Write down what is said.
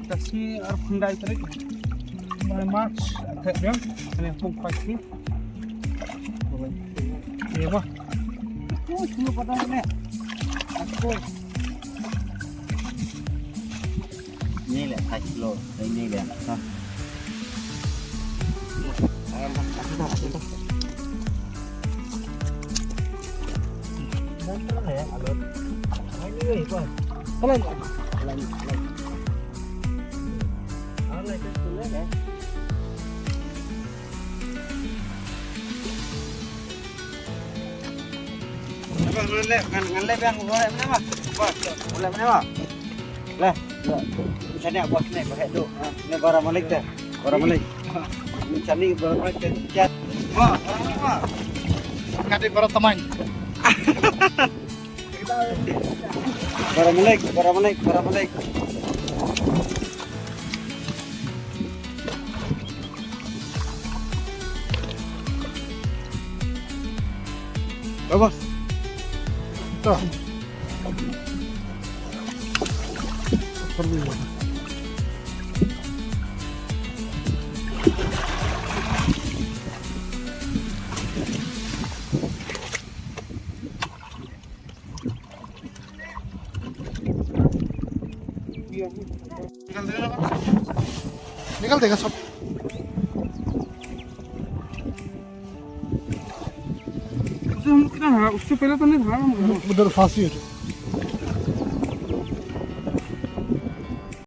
Kasih fundai tarik. March tak dia. Ini pun pasti. Iya bah. Oh, cuma potong ni. Aku. Ni lah 2 kilo. Ini dia. Ha. Ngalep yang boleh mana mah? Boleh mana mah? Lah, macam ni buat ni pakai tu. Ni barang Malik tu. Barang Malik. Macam ni barang Malik cat. Wah, wah. Kade bara tamang. Barang Malik, barang Malik, barang Malik. Bos. Tuh. Perlu. निकल देगा सब उससे हम कितना उससे पहले तो नहीं था उधर फांसी है